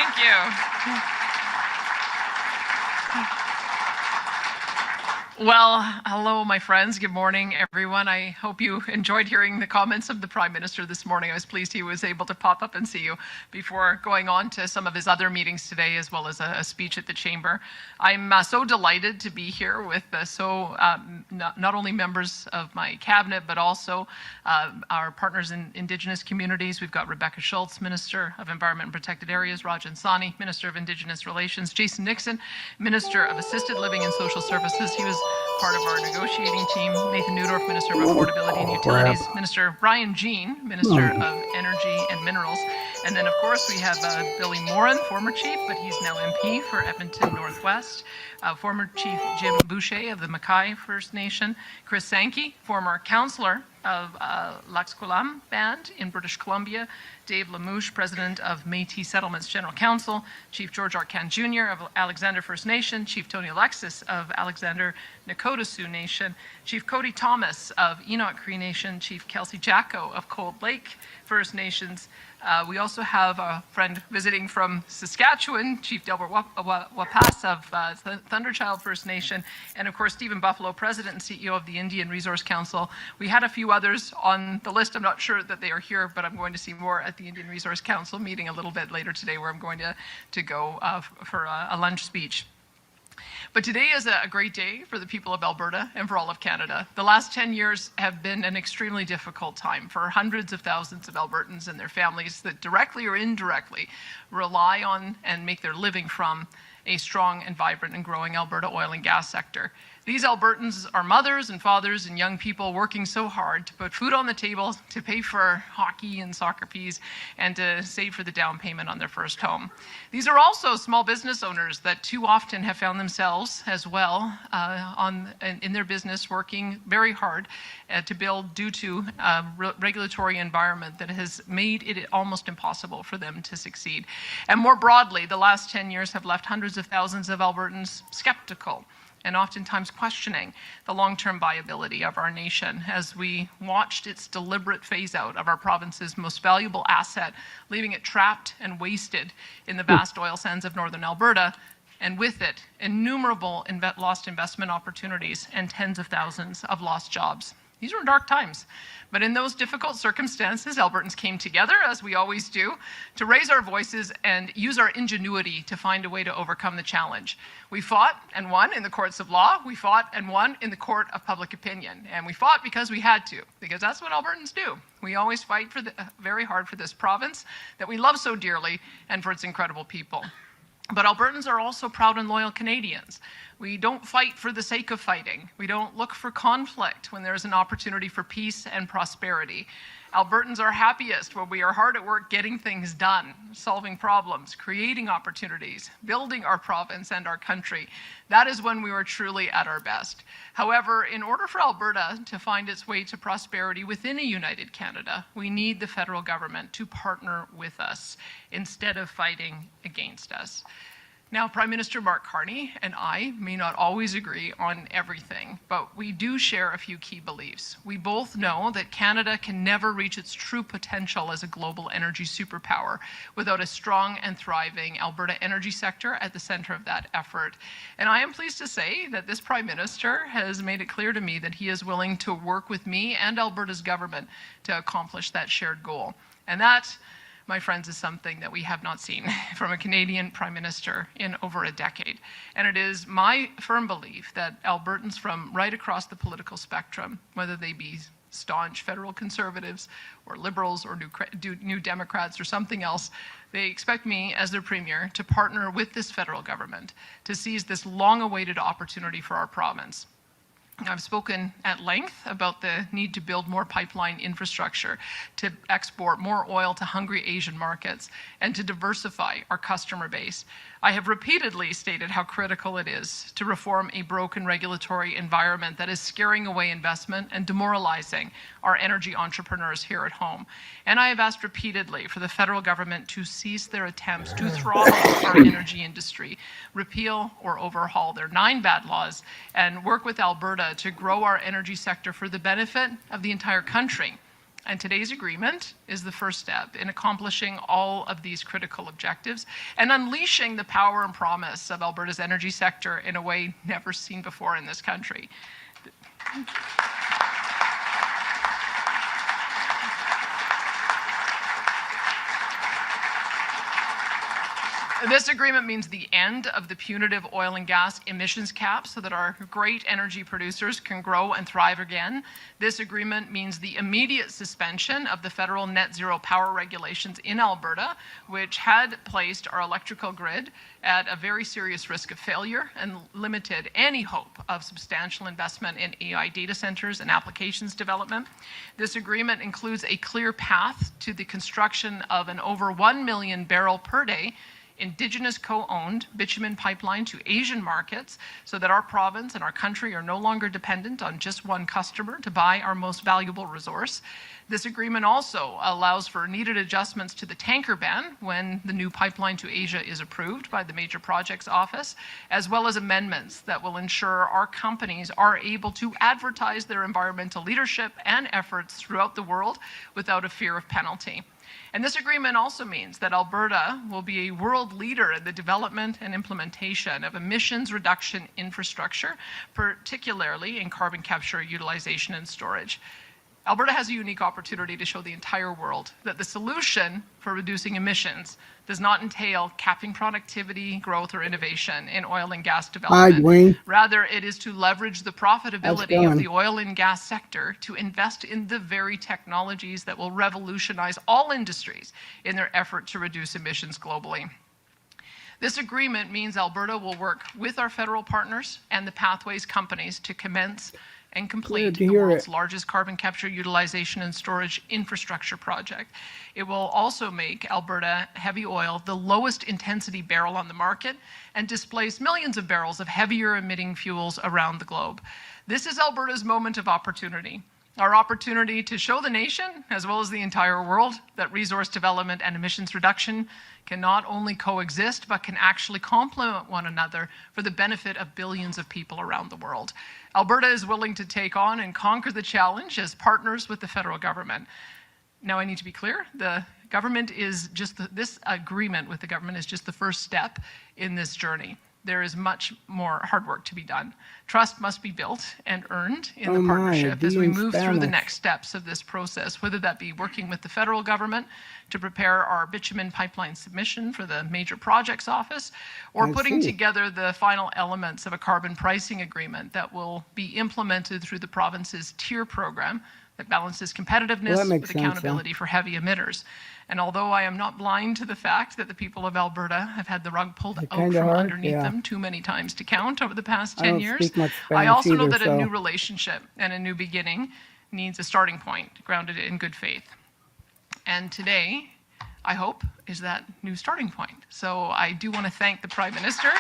Thank you. Well, hello, my friends. Good morning, everyone. I hope you enjoyed hearing the comments of the Prime Minister this morning. I was pleased he was able to pop up and see you before going on to some of his other meetings today, as well as a speech at the Chamber. I'm so delighted to be here with not only members of my cabinet, but also our partners in Indigenous communities. We've got Rebecca Schultz, Minister of Environment and Protected Areas, Rajan Sani, Minister of Indigenous Relations, Jason Nixon, Minister of Assisted Living and Social Services. He was part of our negotiating team, Nathan Newdorf, Minister of Affordability and Utilities, Minister Brian Jean, Minister of Energy and Minerals, and then of course we have Billy Morin, former chief, but he's now MP for Edmonton Northwest, former Chief Jim Boucher of the Mackay First Nation, Chris Sankey, former councillor of Laxqualam Band in British Columbia, Dave Lamouche, President of Métis Settlements General Council, Chief George Arcan Jr. of Alexander First Nation, Chief Tony Alexis of Alexander Nakota Sioux Nation, Chief Cody Thomas of Enoch Cree Nation, Chief Kelsey Jacko of Cold Lake First Nations. We also have a friend visiting from Saskatchewan, Chief Delbert Wapas of Thunderchild First Nation, and of course Stephen Buffalo, President and CEO of the Indian Resource Council. We had a few others on the list. I'm not sure that they are here, but I'm going to see more at the Indian Resource Council meeting a little bit later today, where I'm going to go for a lunch speech. But today is a great day for the people of Alberta and for all of Canada. The last 10 years have been an extremely difficult time for hundreds of thousands of Albertans and their families that directly or indirectly rely on and make their living from a strong and vibrant and growing Alberta oil and gas sector. These Albertans are mothers and fathers and young people working so hard to put food on the table, to pay for hockey and soccer fees, and to save for the down payment on their first home. These are also small business owners that too often have found themselves as well in their business working very hard to build due to a regulatory environment that has made it almost impossible for them to succeed. And more broadly, the last 10 years have left hundreds of thousands of Albertans skeptical and oftentimes questioning the long-term viability of our nation as we watched its deliberate phase-out of our province's most valuable asset, leaving it trapped and wasted in the vast oil sands of northern Alberta, and with it, innumerable lost investment opportunities and tens of thousands of lost jobs. These were dark times, but in those difficult circumstances, Albertans came together, as we always do, to raise our voices and use our ingenuity to find a way to overcome the challenge. We fought and won in the courts of law. We fought and won in the court of public opinion. And we fought because we had to, because that's what Albertans do. We always fight very hard for this province that we love so dearly and for its incredible people. But Albertans are also proud and loyal Canadians. We don't fight for the sake of fighting. We don't look for conflict when there's an opportunity for peace and prosperity. Albertans are happiest when we are hard at work getting things done, solving problems, creating opportunities, building our province and our country. That is when we are truly at our best. However, in order for Alberta to find its way to prosperity within a united Canada, we need the federal government to partner with us instead of fighting against us. Now, Prime Minister Mark Carney and I may not always agree on everything, but we do share a few key beliefs. We both know that Canada can never reach its true potential as a global energy superpower without a strong and thriving Alberta energy sector at the center of that effort. And I am pleased to say that this Prime Minister has made it clear to me that he is willing to work with me and Alberta's government to accomplish that shared goal. And that, my friends, is something that we have not seen from a Canadian Prime Minister in over a decade. And it is my firm belief that Albertans from right across the political spectrum, whether they be staunch federal conservatives or liberals or new Democrats or something else, they expect me as their premier to partner with this federal government to seize this long-awaited opportunity for our province. I've spoken at length about the need to build more pipeline infrastructure, to export more oil to hungry Asian markets, and to diversify our customer base. I have repeatedly stated how critical it is to reform a broken regulatory environment that is scaring away investment and demoralizing our energy entrepreneurs here at home. And I have asked repeatedly for the federal government to cease their attempts to throttle our energy industry, repeal or overhaul their 9 bad laws, and work with Alberta to grow our energy sector for the benefit of the entire country. And today's agreement is the first step in accomplishing all of these critical objectives and unleashing the power and promise of Alberta's energy sector in a way never seen before in this country. This agreement means the end of the punitive oil and gas emissions cap so that our great energy producers can grow and thrive again. This agreement means the immediate suspension of the federal net zero power regulations in Alberta, which had placed our electrical grid at a very serious risk of failure and limited any hope of substantial investment in AI data centers and applications development. This agreement includes a clear path to the construction of an over 1 million barrel per day Indigenous co-owned bitumen pipeline to Asian markets so that our province and our country are no longer dependent on just one customer to buy our most valuable resource. This agreement also allows for needed adjustments to the tanker ban when the new pipeline to Asia is approved by the Major Projects Office, as well as amendments that will ensure our companies are able to advertise their environmental leadership and efforts throughout the world without a fear of penalty. And this agreement also means that Alberta will be a world leader in the development and implementation of emissions reduction infrastructure, particularly in carbon capture, utilization, and storage. Alberta has a unique opportunity to show the entire world that the solution for reducing emissions does not entail capping productivity, growth, or innovation in oil and gas development. Hi, Dwayne. Rather, it is to leverage the profitability of the oil and gas sector to invest in the very technologies that will revolutionize all industries in their effort to reduce emissions globally. This agreement means Alberta will work with our federal partners and the Pathways companies to commence and complete the world's largest carbon capture, utilization, and storage infrastructure project. It will also make Alberta heavy oil the lowest intensity barrel on the market and displace millions of barrels of heavier emitting fuels around the globe. This is Alberta's moment of opportunity. Our opportunity to show the nation, as well as the entire world, that resource development and emissions reduction can not only coexist, but can actually complement one another for the benefit of billions of people around the world. Alberta is willing to take on and conquer the challenge as partners with the federal government. Now, I need to be clear, the government is just, this agreement with the government is just the first step in this journey. There is much more hard work to be done. Trust must be built and earned in the partnership as we move through the next steps of this process, whether that be working with the federal government to prepare our bitumen pipeline submission for the Major Projects Office, or putting together the final elements of a carbon pricing agreement that will be implemented through the province's tier program that balances competitiveness with accountability for heavy emitters. And although I am not blind to the fact that the people of Alberta have had the rug pulled out from underneath them too many times to count over the past 10 years, I also know that a new relationship and a new beginning needs a starting point grounded in good faith. And today, I hope, is that new starting point. So I do want to thank the Prime Minister.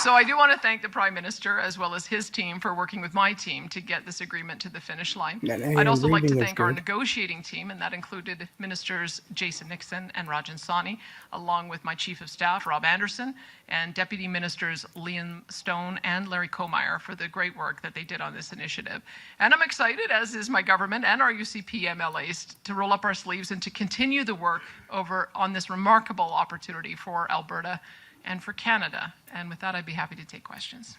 So I do want to thank the Prime Minister as well as his team for working with my team to get this agreement to the finish line. I'd also like to thank our negotiating team, and that included Ministers Jason Nixon and Rajan Sawhney, along with my Chief of Staff, Rob Anderson, and Deputy Ministers Liam Stone and Larry Comeyer for the great work that they did on this initiative. And I'm excited, as is my government and our UCP MLAs, to roll up our sleeves and to continue the work on this remarkable opportunity for Alberta and for Canada. And with that, I'd be happy to take questions.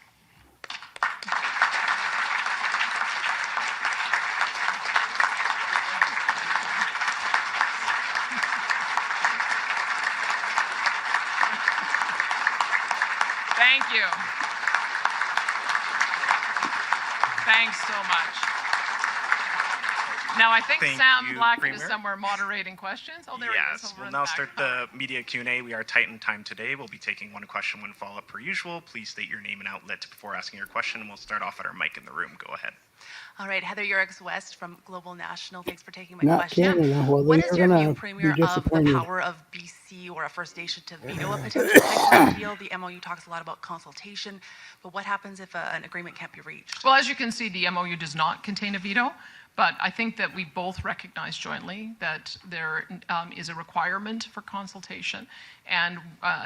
Thank you. Thanks so much. Now, I think Sam Blackett is somewhere moderating questions. Oh, there he is. Yes, we'll now start the media Q&A. We are tight in time today. We'll be taking one question, one follow-up per usual. Please state your name and outlet before asking your question, and we'll start off at our mic in the room. Go ahead. All right, Heather Yurix West from Global National. Thanks for taking my question. What is your view, Premier, of the power of BC or a First Nation to veto a potential pipeline deal? The MOU talks a lot about consultation, but what happens if an agreement can't be reached? Well, as you can see, the MOU does not contain a veto. But I think that we both recognize jointly that there is a requirement for consultation. And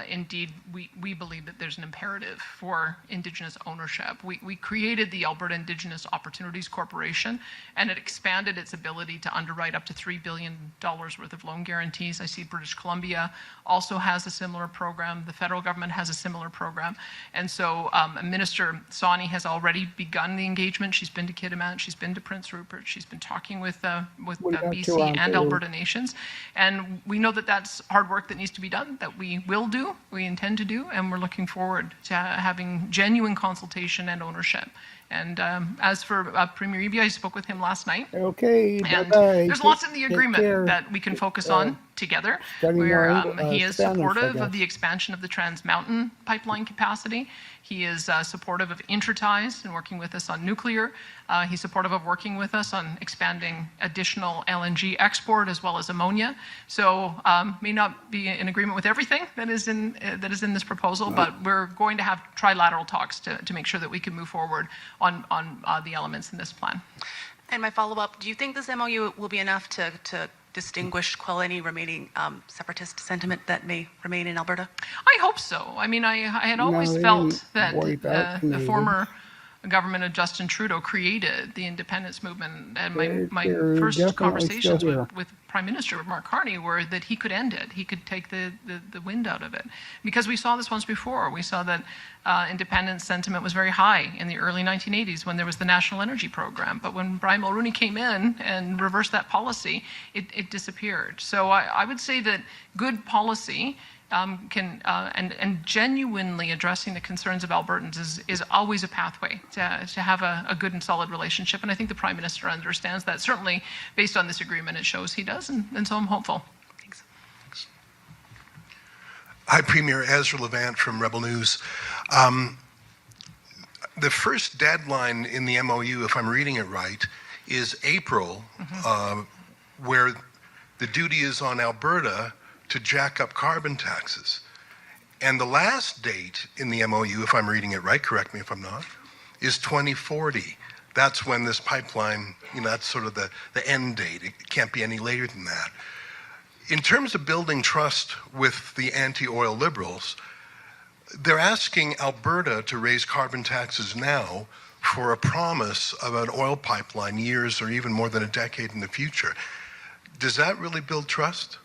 indeed, we believe that there's an imperative for Indigenous ownership. We created the Alberta Indigenous Opportunities Corporation, and it expanded its ability to underwrite up to $3 billion worth of loan guarantees. I see British Columbia also has a similar program. The federal government has a similar program. And so Minister Sawney has already begun the engagement. She's been to Kitimat, she's been to Prince Rupert, she's been talking with BC and Alberta nations. And we know that that's hard work that needs to be done, that we will do, we intend to do, and we're looking forward to having genuine consultation and ownership. And as for Premier Eby, I spoke with him last night. Okay, and bye-bye. there's lots in the agreement that we can focus on together, where he is supportive of the expansion of the Trans Mountain pipeline capacity. He is supportive of interties and working with us on nuclear. He's supportive of working with us on expanding additional LNG export as well as ammonia. So may not be in agreement with everything that is in this proposal, but we're going to have trilateral talks to make sure that we can move forward on the elements in this plan. And my follow-up, do you think this MOU will be enough to distinguish, quell any remaining separatist sentiment that may remain in Alberta? I hope so. I mean, I had always felt that the former government of Justin Trudeau created the independence movement, and my first conversations with Prime Minister Mark Carney were that he could end it. He could take the wind out of it. Because we saw this once before. We saw that independence sentiment was very high in the early 1980s when there was the National Energy Program. But when Brian Mulroney came in and reversed that policy, it disappeared. So I would say that good policy and genuinely addressing the concerns of Albertans is always a pathway to have a good and solid relationship. And I think the Prime Minister understands that. Certainly, based on this agreement, it shows he does, and so I'm hopeful. Thanks. Hi, Premier Ezra Levant from Rebel News. The first deadline in the MOU, if I'm reading it right, is April, where the duty is on Alberta to jack up carbon taxes. And the last date in the MOU, if I'm reading it right, correct me if I'm not, is 2040. That's when this pipeline, that's sort of the end date. It can't be any later than that. In terms of building trust with the anti-oil liberals, they're asking Alberta to raise carbon taxes now for a promise of an oil pipeline years or even more than a decade in the future. Does that really build trust?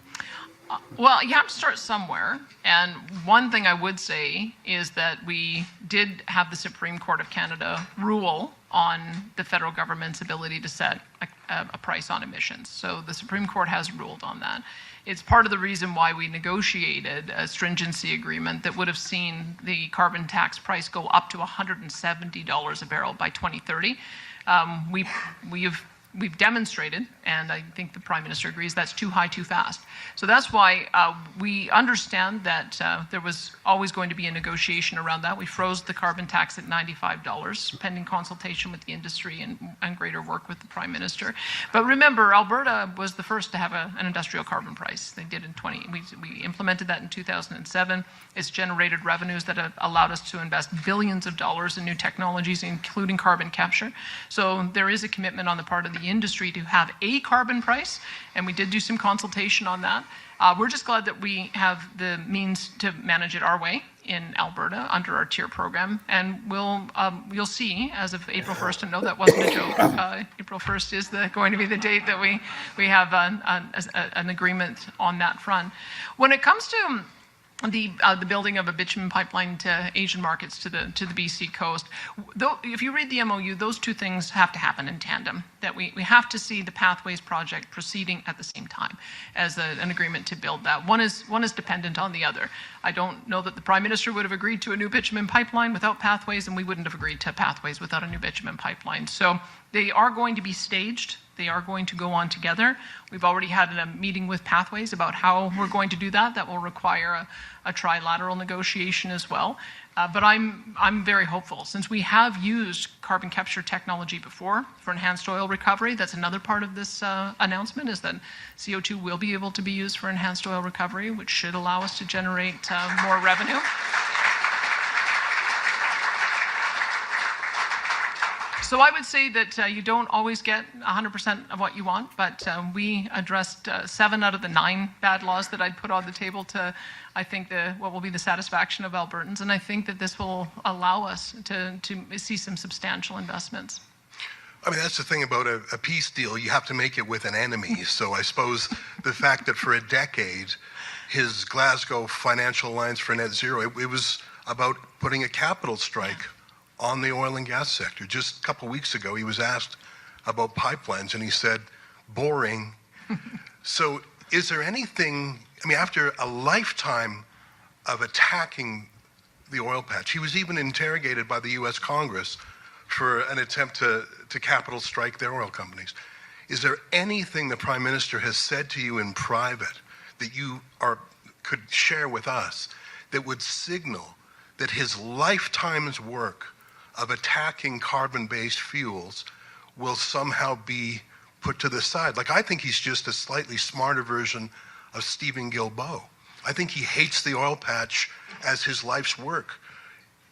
Well, you have to start somewhere. And one thing I would say is that we did have the Supreme Court of Canada rule on the federal government's ability to set a price on emissions. So the Supreme Court has ruled on that. It's part of the reason why we negotiated a stringency agreement that would have seen the carbon tax price go up to $170 a barrel by 2030. We've demonstrated, and I think the Prime Minister agrees, that's too high, too fast. So that's why we understand that there was always going to be a negotiation around that. We froze the carbon tax at $95, pending consultation with the industry and greater work with the Prime Minister. But remember, Alberta was the first to have an industrial carbon price. They did we implemented that in 2007. It's generated revenues that have allowed us to invest billions of dollars in new technologies, including carbon capture. So there is a commitment on the part of the industry to have a carbon price, and we did do some consultation on that. We're just glad that we have the means to manage it our way in Alberta under our tier program, and you'll see as of April 1st, and no, that wasn't a joke. April 1st is going to be the date that we have an agreement on that front. When it comes to the building of a bitumen pipeline to Asian markets to the BC coast. Though, if you read the MOU, those two things have to happen in tandem. That we have to see the Pathways project proceeding at the same time as an agreement to build that. One is dependent on the other. I don't know that the Prime Minister would have agreed to a new bitumen pipeline without Pathways, and we wouldn't have agreed to Pathways without a new bitumen pipeline. So they are going to be staged. They are going to go on together. We've already had a meeting with Pathways about how we're going to do that. That will require a trilateral negotiation as well. But I'm very hopeful. Since we have used carbon capture technology before for enhanced oil recovery, that's another part of this announcement, is that CO2 will be able to be used for enhanced oil recovery, which should allow us to generate more revenue. So I would say that you don't always get 100% of what you want, but we addressed 7 out of the 9 bad laws that I'd put on the table to, I think, what will be the satisfaction of Albertans. And I think that this will allow us to see some substantial investments. I mean, that's the thing about a peace deal. You have to make it with an enemy. So I suppose the fact that for a decade, his Glasgow Financial Alliance for Net Zero, it was about putting a capital strike on the oil and gas sector. Just a couple of weeks ago, he was asked about pipelines, and he said, boring. So is there anything, I mean, after a lifetime of attacking the oil patch, he was even interrogated by the U.S. Congress for an attempt to capital strike their oil companies. Is there anything the Prime Minister has said to you in private that you could share with us that would signal that his lifetime's work of attacking carbon-based fuels will somehow be put to the side? Like, I think he's just a slightly smarter version of Stephen Guilbeault. I think he hates the oil patch as his life's work.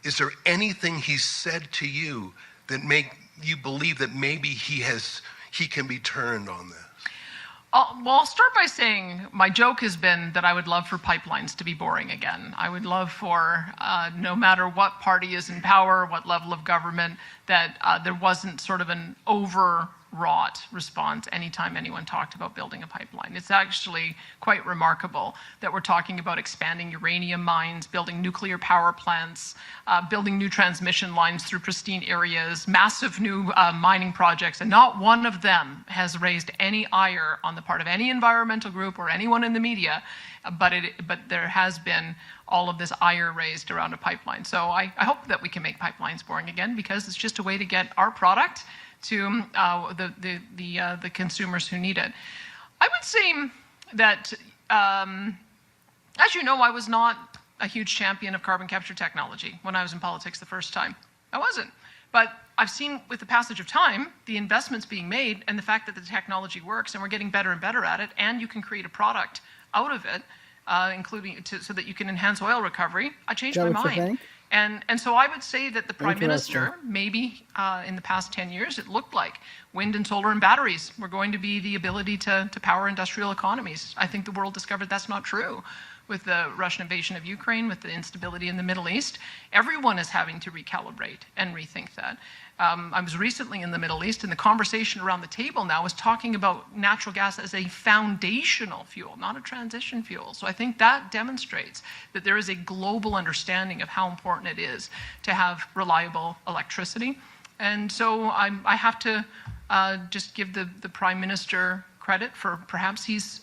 Is there anything he's said to you that make you believe that maybe he can be turned on this? Well, I'll start by saying my joke has been that I would love for pipelines to be boring again. I would love for, no matter what party is in power, what level of government, that there wasn't sort of an overwrought response anytime anyone talked about building a pipeline. It's actually quite remarkable that we're talking about expanding uranium mines, building nuclear power plants, building new transmission lines through pristine areas, massive new mining projects, and not one of them has raised any ire on the part of any environmental group or anyone in the media, but there has been all of this ire raised around a pipeline. So I hope that we can make pipelines boring again, because it's just a way to get our product to the consumers who need it. I would say that, as you know, I was not a huge champion of carbon capture technology when I was in politics the first time. I wasn't. But I've seen with the passage of time, the investments being made and the fact that the technology works and we're getting better and better at it, and you can create a product out of it, including so that you can enhance oil recovery. I changed my mind. And so I would say that the Prime Minister, maybe in the past 10 years, it looked like wind and solar and batteries were going to be the ability to power industrial economies. I think the world discovered that's not true. With the Russian invasion of Ukraine, with the instability in the Middle East, everyone is having to recalibrate and rethink that. I was recently in the Middle East, and the conversation around the table now is talking about natural gas as a foundational fuel, not a transition fuel. So I think that demonstrates that there is a global understanding of how important it is to have reliable electricity. And so I have to just give the Prime Minister credit for perhaps he's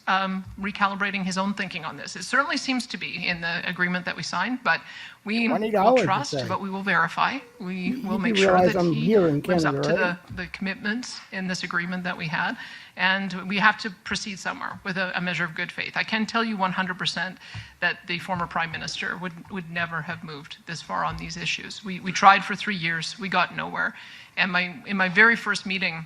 recalibrating his own thinking on this. It certainly seems to be in the agreement that we signed, but we will trust, but we will verify. We will make sure that he lives up to the commitments in this agreement that we had. And we have to proceed somewhere with a measure of good faith. I can tell you 100% that the former Prime Minister would never have moved this far on these issues. We tried for 3 years. We got nowhere. And in my very first meeting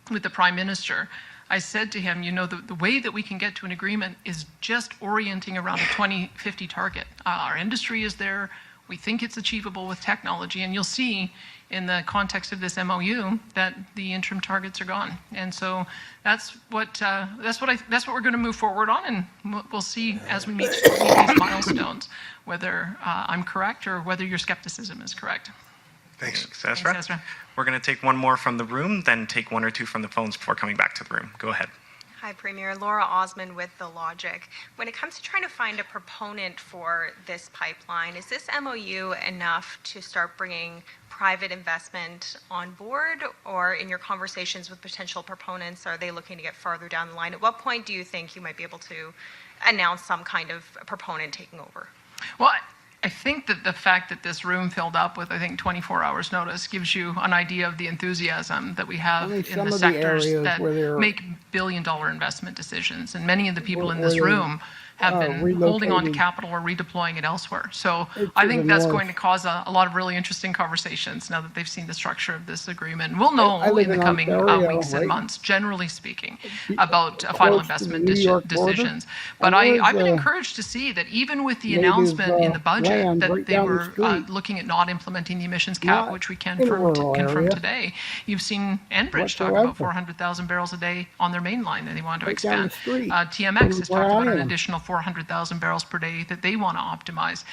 with the Prime Minister, I said to him, you know, the way that we can get to an agreement is just orienting around a 2050 target. Our industry is there. We think it's achievable with technology. And you'll see in the context of this MOU that the interim targets are gone. And so that's what we're going to move forward on. And we'll see as we meet these milestones whether I'm correct or whether your skepticism is correct. Thanks. Thanks, Ezra. We're going to take one more from the room, then take 1 or 2 from the phones before coming back to the room. Go ahead. Hi, Premier. Laura Osmond with The Logic. When it comes to trying to find a proponent for this pipeline, is this MOU enough to start bringing private investment on board? Or in your conversations with potential proponents, are they looking to get farther down the line? At what point do you think you might be able to announce some kind of proponent taking over? Well, I think that the fact that this room filled up with, I think, 24 hours notice gives you an idea of the enthusiasm that we have in the sectors that make billion-dollar investment decisions. And many of the people in this room have been holding on to capital or redeploying it elsewhere. So I think that's going to cause a lot of really interesting conversations now that they've seen the structure of this agreement. We'll know in the coming weeks and months, generally speaking, about final investment decisions. But I've been encouraged to see that even with the announcement in the budget that they were looking at not implementing the emissions cap, which we confirmed today, you've seen Enbridge talk about 400,000 barrels a day on their main line that they want to expand. TMX has talked about an additional 400,000 barrels per day that they want to optimize.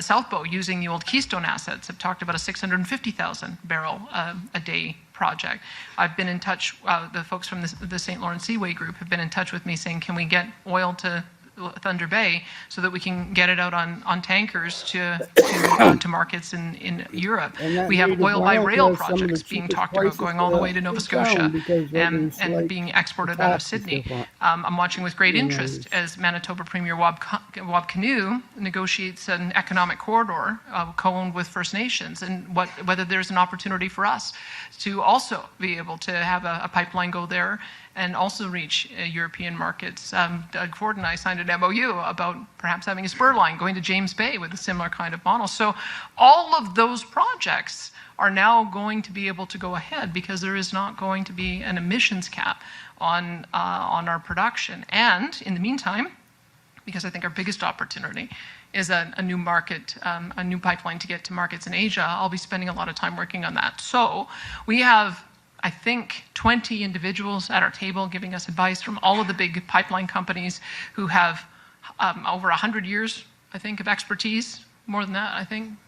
South Bow, using the old Keystone assets, have talked about a 650,000 barrel a day project. I've been in touch, the folks from the St. Lawrence Seaway Group have been in touch with me saying, can we get oil to Thunder Bay so that we can get it out on tankers to markets in Europe. We have oil by rail projects being talked about going all the way to Nova Scotia and being exported out of Sydney. I'm watching with great interest as Manitoba Premier Wab Kinew negotiates an economic corridor co-owned with First Nations, and whether there's an opportunity for us to also be able to have a pipeline go there and also reach European markets. Doug Ford and I signed an MOU about perhaps having a spur line going to James Bay with a similar kind of model. So all of those projects are now going to be able to go ahead because there is not going to be an emissions cap on our production. And in the meantime, because I think our biggest opportunity is a new market, a new pipeline to get to markets in Asia, I'll be spending a lot of time working on that. So we have, I think, 20 individuals at our table giving us advice from all of the big pipeline companies who have over 100 years, I think, of expertise, more than that, I think,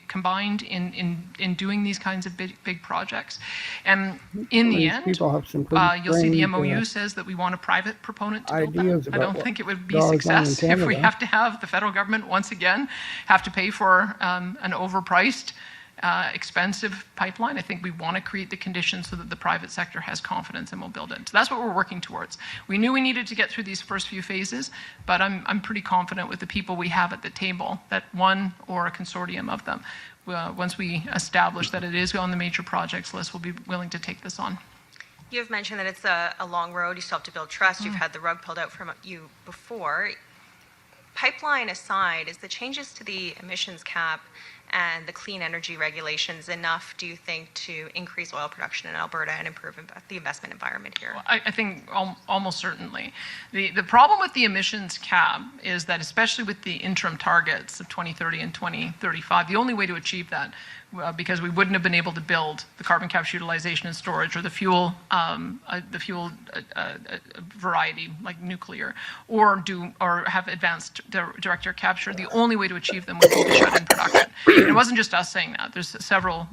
combined in doing these kinds of big projects. And in the end, you'll see the MOU says that we want a private proponent to build that. I don't think it would be a success if we have to have the federal government once again have to pay for an overpriced expensive pipeline. I think we want to create the conditions so that the private sector has confidence and will build it. So that's what we're working towards. We knew we needed to get through these first few phases, but I'm pretty confident with the people we have at the table that one or a consortium of them, once we establish that it is on the major projects list, will be willing to take this on. You've mentioned that it's a long road. You still have to build trust. You've had the rug pulled out from you before. Pipeline aside, is the changes to the emissions cap and the clean energy regulations enough, do you think, to increase oil production in Alberta and improve the investment environment here? Well, I think almost certainly. The problem with the emissions cap is that, especially with the interim targets of 2030 and 2035, the only way to achieve that, because we wouldn't have been able to build the carbon capture, utilization and storage, or the fuel variety like nuclear, or have advanced direct air capture. The only way to achieve them would be to shut in production. And it wasn't just us saying that. There's several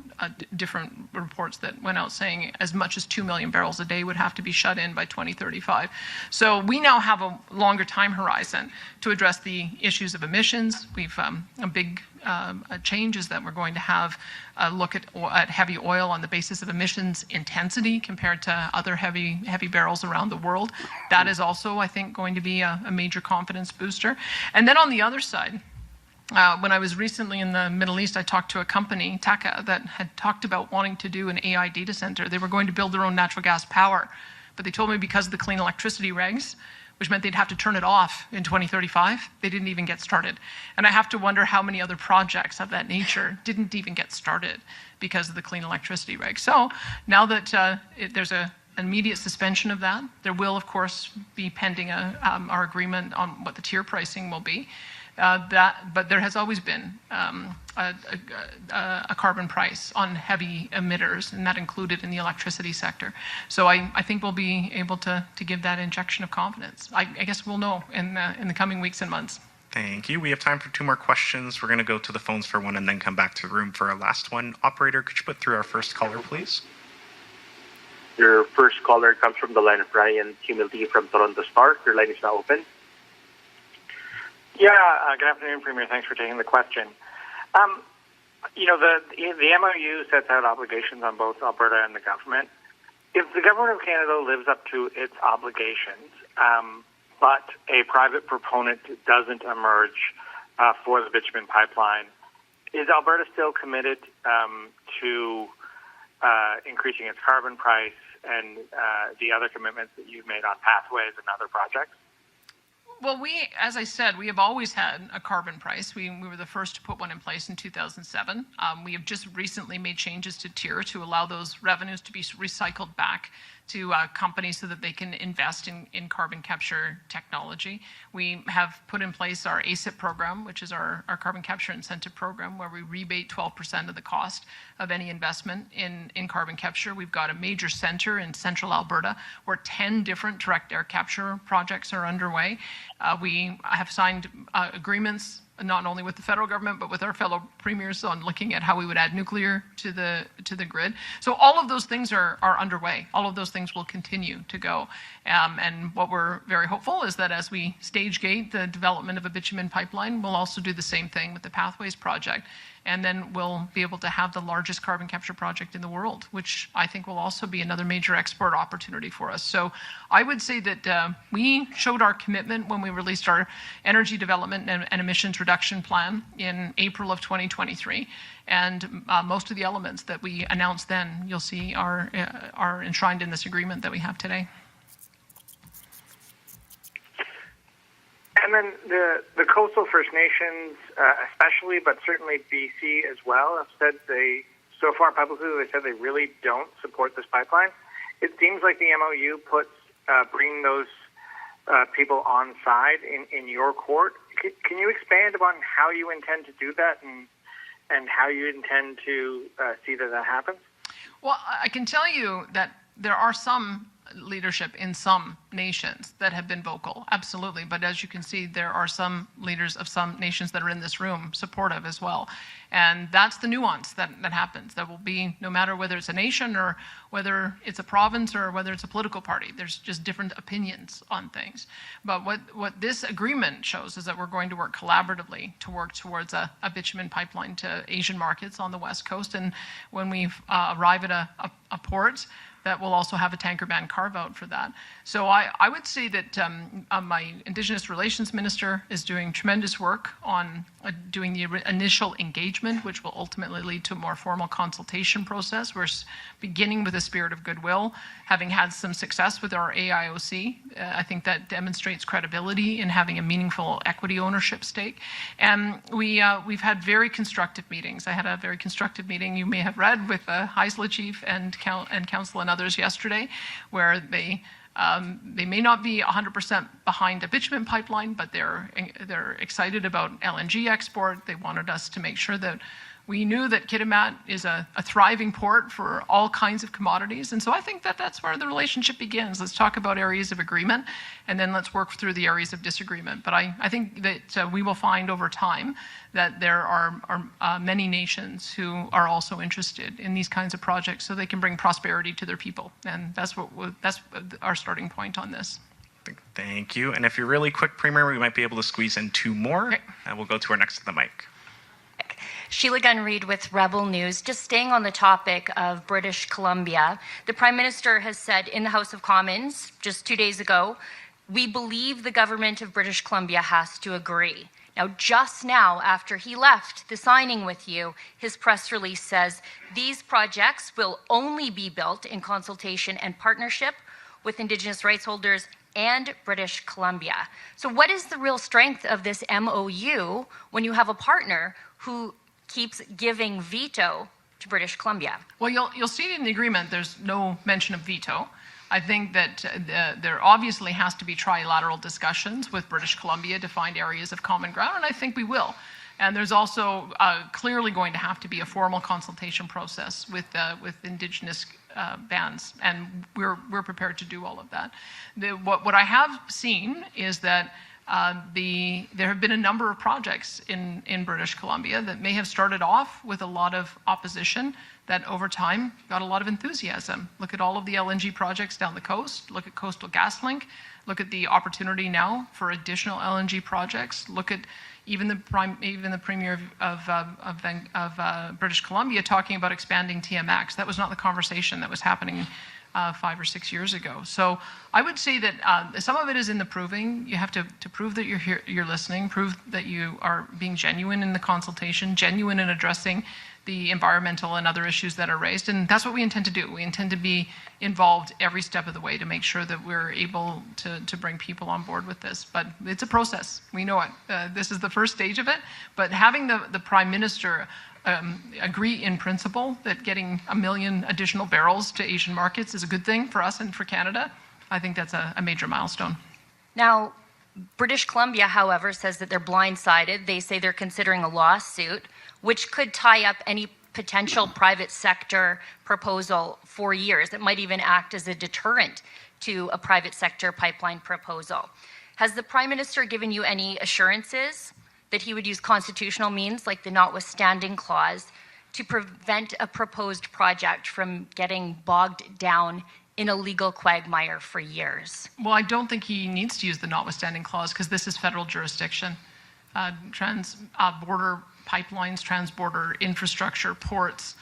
different reports that went out saying as much as 2 million barrels a day would have to be shut in by 2035. So we now have a longer time horizon to address the issues of emissions. We've a big change is that we're going to have a look at heavy oil on the basis of emissions intensity compared to other heavy barrels around the world. That is also, I think, going to be a major confidence booster. And then on the other side, when I was recently in the Middle East, I talked to a company, Taka, that had talked about wanting to do an AI data center. They were going to build their own natural gas power, but they told me because of the clean electricity regs, which meant they'd have to turn it off in 2035, they didn't even get started. And I have to wonder how many other projects of that nature didn't even get started because of the clean electricity regs. So now that there's an immediate suspension of that, there will, of course, be pending our agreement on what the tier pricing will be. But there has always been a carbon price on heavy emitters, and that included in the electricity sector. So I think we'll be able to give that injection of confidence. I guess we'll know in the coming weeks and months. Thank you. We have time for 2 more questions. We're going to go to the phones for one and then come back to the room for our last one. Operator, could you put through our first caller, please? Your first caller comes from the line of Ryan Humilty from Toronto Star. Your line is now open. Yeah, good afternoon, Premier. Thanks for taking the question. The MOU sets out obligations on both Alberta and the government. If the government of Canada lives up to its obligations, but a private proponent doesn't emerge for the bitumen pipeline, is Alberta still committed to increasing its carbon price and the other commitments that you've made on pathways and other projects? Well, as I said, we have always had a carbon price. We were the first to put one in place in 2007. We have just recently made changes to TIER to allow those revenues to be recycled back to companies so that they can invest in carbon capture technology. We have put in place our ACIP program, which is our carbon capture incentive program, where we rebate 12% of the cost of any investment in carbon capture. We've got a major center in central Alberta where 10 different direct air capture projects are underway. We have signed agreements not only with the federal government, but with our fellow premiers on looking at how we would add nuclear to the grid. So all of those things are underway. All of those things will continue to go. And what we're very hopeful is that as we stage gate the development of a bitumen pipeline, we'll also do the same thing with the Pathways project. And then we'll be able to have the largest carbon capture project in the world, which I think will also be another major export opportunity for us. So I would say that we showed our commitment when we released our energy development and emissions reduction plan in April of 2023. And most of the elements that we announced then, you'll see, are enshrined in this agreement that we have today. And then the coastal First Nations, especially, but certainly BC as well, have said so far publicly, they said they really don't support this pipeline. It seems like the MOU puts bringing those people on side in your court. Can you expand upon how you intend to do that and how you intend to see that happens? Well, I can tell you that there are some leadership in some nations that have been vocal, absolutely. But as you can see, there are some leaders of some nations that are in this room supportive as well. And that's the nuance that happens. That will be, no matter whether it's a nation or whether it's a province or whether it's a political party, there's just different opinions on things. But what this agreement shows is that we're going to work collaboratively to work towards a bitumen pipeline to Asian markets on the West Coast. And when we arrive at a port, that will also have a tanker ban carve-out for that. So I would say that my Indigenous Relations Minister is doing tremendous work on doing the initial engagement, which will ultimately lead to a more formal consultation process. We're beginning with a spirit of goodwill, having had some success with our AIOC. I think that demonstrates credibility in having a meaningful equity ownership stake. And we've had very constructive meetings. I had a very constructive meeting, you may have read, with the Haisla chief and council and others yesterday, where they may not be 100% behind a bitumen pipeline, but they're excited about LNG export. They wanted us to make sure that we knew that Kitimat is a thriving port for all kinds of commodities. And so I think that that's where the relationship begins. Let's talk about areas of agreement, and then let's work through the areas of disagreement. But I think that we will find over time that there are many nations who are also interested in these kinds of projects so they can bring prosperity to their people. And that's our starting point on this. Thank you. And if you're really quick, Premier, we might be able to squeeze in two more. Okay. We'll go to our next to the mic. Sheila Gunn Reid with Rebel News. Just staying on the topic of British Columbia, the Prime Minister has said in the House of Commons just 2 days ago, we believe the government of British Columbia has to agree. Now, just now, after he left the signing with you, his press release says these projects will only be built in consultation and partnership with Indigenous rights holders and British Columbia. So what is the real strength of this MOU when you have a partner who keeps giving veto to British Columbia? Well, you'll see in the agreement there's no mention of veto. I think that there obviously has to be trilateral discussions with British Columbia to find areas of common ground, and I think we will. And there's also clearly going to have to be a formal consultation process with Indigenous bands, and we're prepared to do all of that. What I have seen is that there have been a number of projects in British Columbia that may have started off with a lot of opposition that over time got a lot of enthusiasm. Look at all of the LNG projects down the coast. Look at Coastal GasLink. Look at the opportunity now for additional LNG projects. Look at even the Premier of British Columbia talking about expanding TMX. That was not the conversation that was happening 5 or 6 years ago. So I would say that some of it is in the proving. You have to prove that you're here, you're listening, prove that you are being genuine in the consultation, genuine in addressing the environmental and other issues that are raised. And that's what we intend to do. We intend to be involved every step of the way to make sure that we're able to bring people on board with this. But it's a process. We know it. This is the first stage of it. But having the Prime Minister agree in principle that getting 1 million additional barrels to Asian markets is a good thing for us and for Canada, I think that's a major milestone. Now, British Columbia, however, says that they're blindsided. They say they're considering a lawsuit, which could tie up any potential private sector proposal for years. It might even act as a deterrent to a private sector pipeline proposal. Has the Prime Minister given you any assurances that he would use constitutional means like the notwithstanding clause to prevent a proposed project from getting bogged down in a legal quagmire for years? Well, I don't think he needs to use the notwithstanding clause because this is federal jurisdiction. Trans-border pipelines, trans-border infrastructure, ports,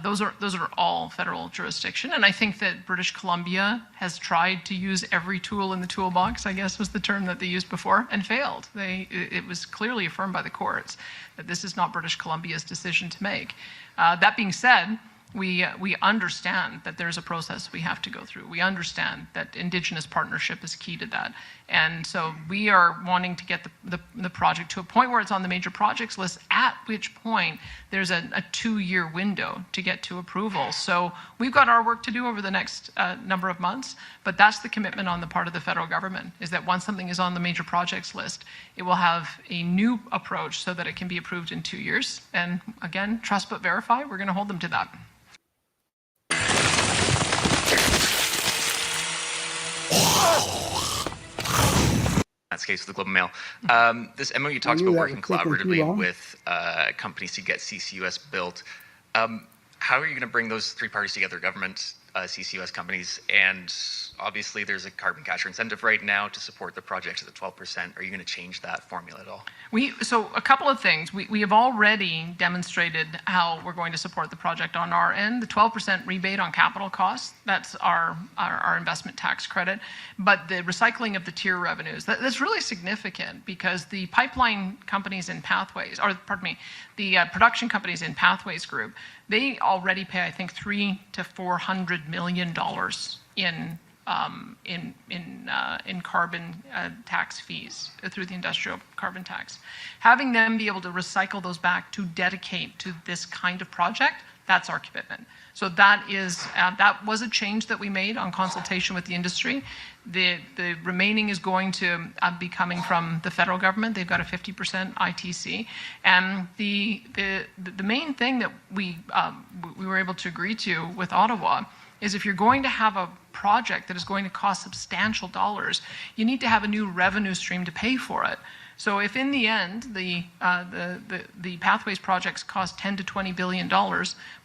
those are all federal jurisdiction. And I think that British Columbia has tried to use every tool in the toolbox, I guess was the term that they used before, and failed. It was clearly affirmed by the courts that this is not British Columbia's decision to make. That being said, we understand that there's a process we have to go through. We understand that Indigenous partnership is key to that. And so we are wanting to get the project to a point where it's on the major projects list, at which point there's a 2-year window to get to approval. So we've got our work to do over the next number of months, but that's the commitment on the part of the federal government, is that once something is on the major projects list, it will have a new approach so that it can be approved in 2 years. And again, trust but verify, we're going to hold them to that. That's the case with the Globe and Mail. This MOU talks about working collaboratively with companies to get CCUS built. How are you going to bring those three parties together, government, CCUS companies, and obviously there's a carbon capture incentive right now to support the project at the 12%. Are you going to change that formula at all? So a couple of things. We have already demonstrated how we're going to support the project on our end. The 12% rebate on capital costs, that's our investment tax credit. But the recycling of the tier revenues, that's really significant because the pipeline companies in Pathways, or pardon me, the production companies in Pathways Group, they already pay, I think, $300 to $400 million in carbon tax fees through the industrial carbon tax. Having them be able to recycle those back to dedicate to this kind of project, that's our commitment. So that was a change that we made on consultation with the industry. The remaining is going to be coming from the federal government. They've got a 50% ITC. And the main thing that we were able to agree to with Ottawa is if you're going to have a project that is going to cost substantial dollars, you need to have a new revenue stream to pay for it. So if in the end the Pathways projects cost $10 to $20 billion,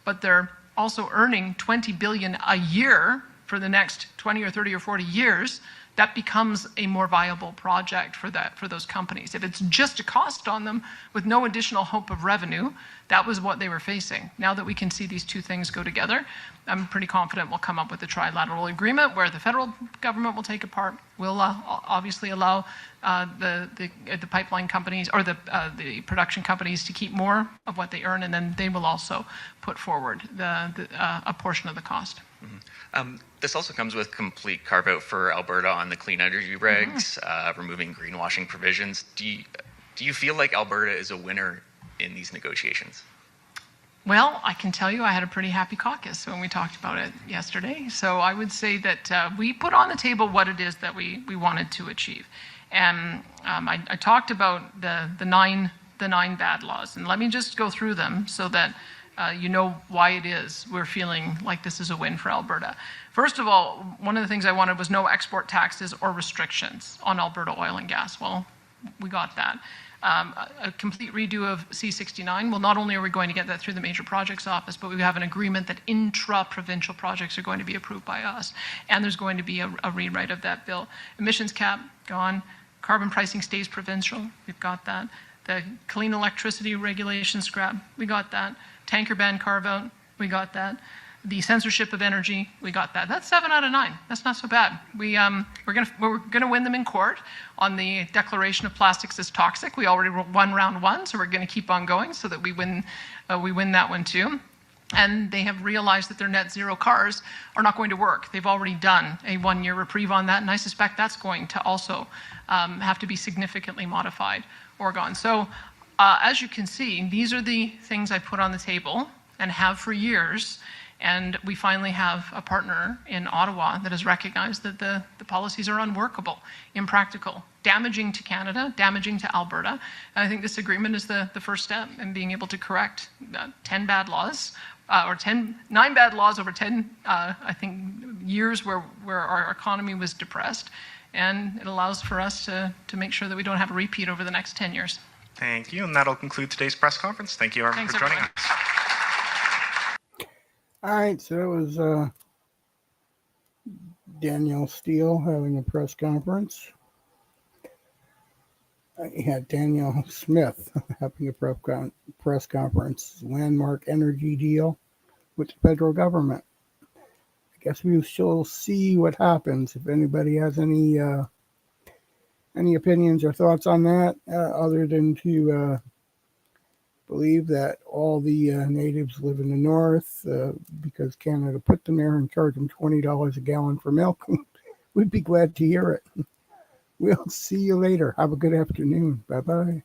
but they're also earning $20 billion a year for the next 20 or 30 or 40 years, that becomes a more viable project for those companies. If it's just a cost on them with no additional hope of revenue, that was what they were facing. Now that we can see these two things go together, I'm pretty confident we'll come up with a trilateral agreement where the federal government will take a part. We'll obviously allow the pipeline companies or the production companies to keep more of what they earn, and then they will also put forward a portion of the cost. Mm-hmm. This also comes with complete carve-out for Alberta on the clean energy regs, removing greenwashing provisions. Do you feel like Alberta is a winner in these negotiations? Well, I can tell you I had a pretty happy caucus when we talked about it yesterday. So I would say that we put on the table what it is that we wanted to achieve. And I talked about the nine bad laws. And let me just go through them so that you know why it is we're feeling like this is a win for Alberta. First of all, one of the things I wanted was no export taxes or restrictions on Alberta oil and gas. Well, we got that. A complete redo of C69. Well, not only are we going to get that through the Major Projects Office, but we have an agreement that intra-provincial projects are going to be approved by us. And there's going to be a rewrite of that bill. Emissions cap, gone. Carbon pricing stays provincial. We've got that. The clean electricity regulation scrap, we got that. Tanker ban carve out, we got that. The censorship of energy, we got that. That's 7 out of 9. That's not so bad. We're gonna win them in court on the declaration of plastics as toxic. We already won round 1, so we're gonna keep on going so that we win that one too. And they have realized that their net zero cars are not going to work. They've already done a 1-year reprieve on that, and I suspect that's going to also have to be significantly modified or gone. So as you can see, these are the things I put on the table and have for years. And we finally have a partner in Ottawa that has recognized that the policies are unworkable, impractical, damaging to Canada, damaging to Alberta. And I think this agreement is the first step in being able to correct 10 bad laws, or 9 bad laws over 10, I think, years where our economy was depressed. And it allows for us to make sure that we don't have a repeat over the next 10 years. Thank you, and that'll conclude today's press conference. Thank you, everyone, for joining us. All right, so that was Danielle Steele having a press conference. I had Danielle Smith having a press conference. Landmark energy deal with the federal government. I guess we shall see what happens. If anybody has any opinions or thoughts on that, other than to believe that all the natives live in the north because Canada put them there and charged them $20 a gallon for milk. We'd be glad to hear it. We'll see you later. Have a good afternoon. Bye-bye.